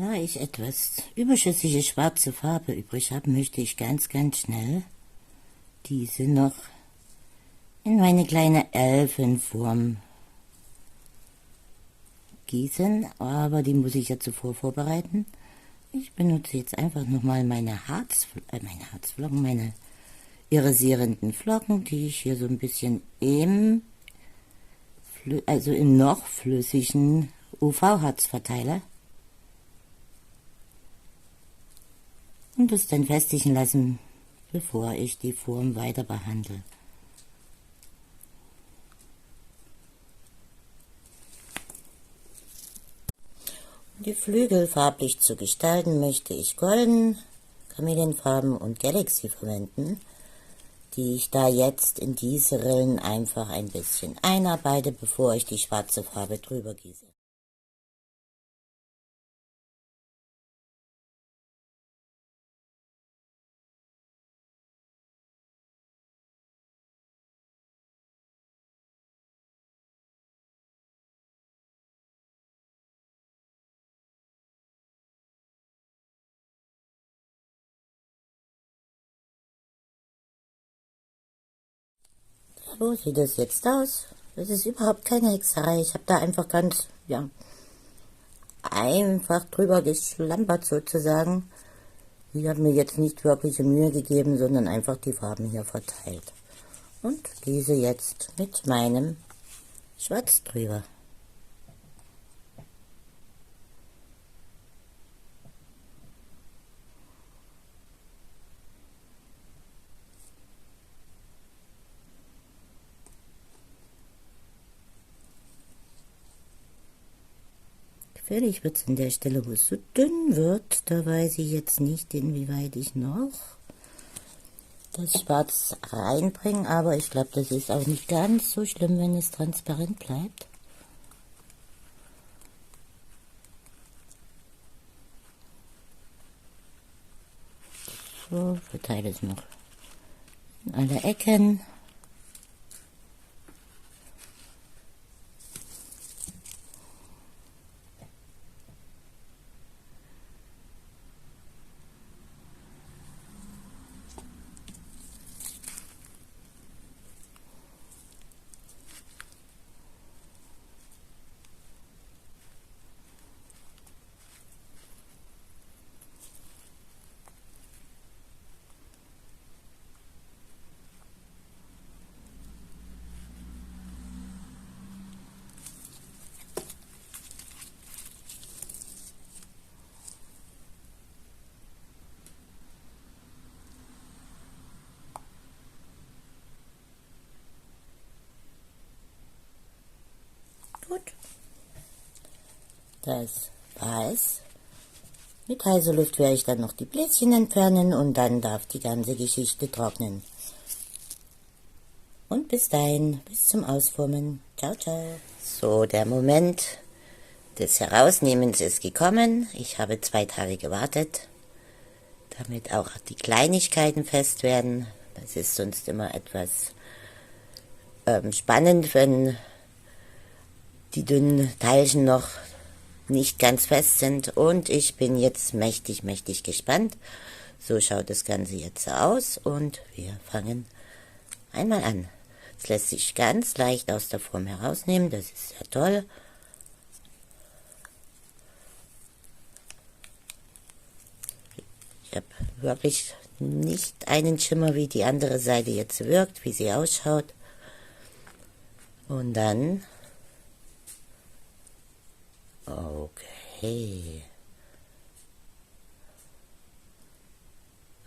Da ich etwas überschüssige schwarze Farbe übrig habe, möchte ich ganz schnell diese noch in meine kleine Elfenform gießen, aber die muss ich ja zuvor vorbereiten. Ich benutze jetzt einfach nochmal meine Harzflocken, meine irisierenden Flocken, die ich hier so ein bisschen im noch flüssigen UV-Harz verteile. Und das dann festigen lassen, bevor ich die Form weiter behandle. Um die Flügel farblich zu gestalten, möchte ich golden, Kamelienfarben und Galaxy verwenden, die ich da jetzt in diese Rillen einfach ein bisschen einarbeite, bevor ich die schwarze Farbe drüber gieße. So sieht es jetzt aus. Das ist überhaupt keine Hexerei. Ich habe da einfach einfach drüber geschlampert sozusagen. Ich habe mir jetzt nicht wirkliche Mühe gegeben, sondern einfach die Farben hier verteilt. Und gieße jetzt mit meinem Schwarz drüber. Gefährlich wird es an der Stelle, wo es so dünn wird. Da weiß ich jetzt nicht, inwieweit ich noch das Schwarz reinbringe, aber ich glaube, das ist auch nicht ganz so schlimm, wenn es transparent bleibt. So, verteile es noch in alle Ecken. Gut, das war's. Mit heißer Luft werde ich dann noch die Bläschen entfernen und dann darf die ganze Geschichte trocknen. Und bis dahin, bis zum Ausformen. Ciao, ciao. So, der Moment des Herausnehmens ist gekommen. Ich habe 2 Tage gewartet, damit auch die Kleinigkeiten fest werden. Das ist sonst immer etwas spannend, wenn die dünnen Teilchen noch nicht ganz fest sind. Und ich bin jetzt mächtig gespannt. So schaut das Ganze jetzt aus und wir fangen einmal an. Es lässt sich ganz leicht aus der Form herausnehmen, das ist sehr toll. Ich habe wirklich nicht einen Schimmer, wie die andere Seite jetzt wirkt, wie sie ausschaut. Und dann, okay.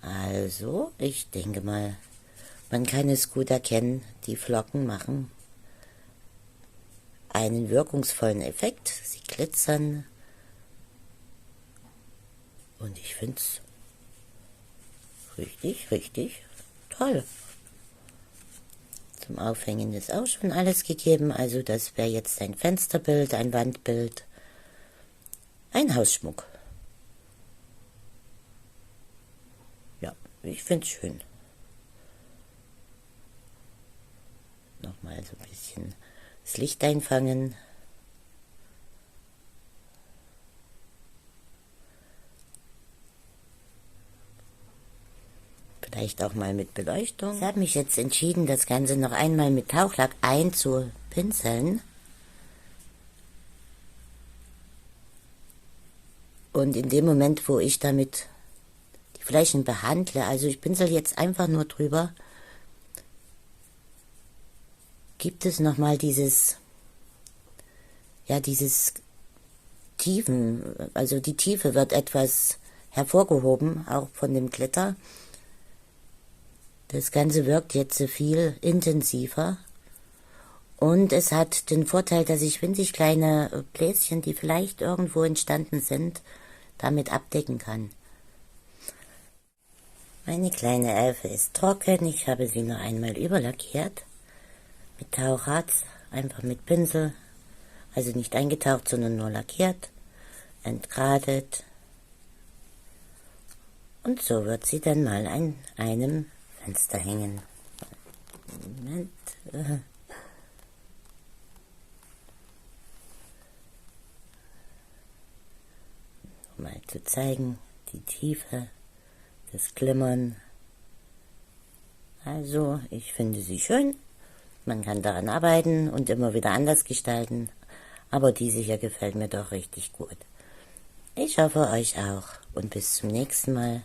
Also, ich denke mal, man kann es gut erkennen, die Flocken machen einen wirkungsvollen Effekt. Sie glitzern und ich finde es richtig toll. Zum Aufhängen ist auch schon alles gegeben, also das wäre jetzt ein Fensterbild, ein Wandbild, ein Hausschmuck. Ja, ich finde es schön. Nochmal so ein bisschen das Licht einfangen. Vielleicht auch mal mit Beleuchtung. Ich habe mich jetzt entschieden, das Ganze noch einmal mit Tauchlack einzupinseln. Und in dem Moment, wo ich damit die Flächen behandle, also ich pinsel jetzt einfach nur drüber, gibt es nochmal dieses Tiefen, also die Tiefe wird etwas hervorgehoben, auch von dem Glitter. Das Ganze wirkt jetzt viel intensiver und es hat den Vorteil, dass ich winzig kleine Bläschen, die vielleicht irgendwo entstanden sind, damit abdecken kann. Meine kleine Elfe ist trocken, ich habe sie noch einmal überlackiert mit Tauchharz, einfach mit Pinsel, also nicht eingetaucht, sondern nur lackiert, entgradet. Und so wird sie dann mal an einem Fenster hängen. Moment. Um mal zu zeigen, die Tiefe, das Glimmern. Also, ich finde sie schön. Man kann daran arbeiten und immer wieder anders gestalten. Aber diese hier gefällt mir doch richtig gut. Ich hoffe, euch auch. Und bis zum nächsten Mal.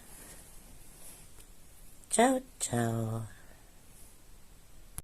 Ciao, ciao.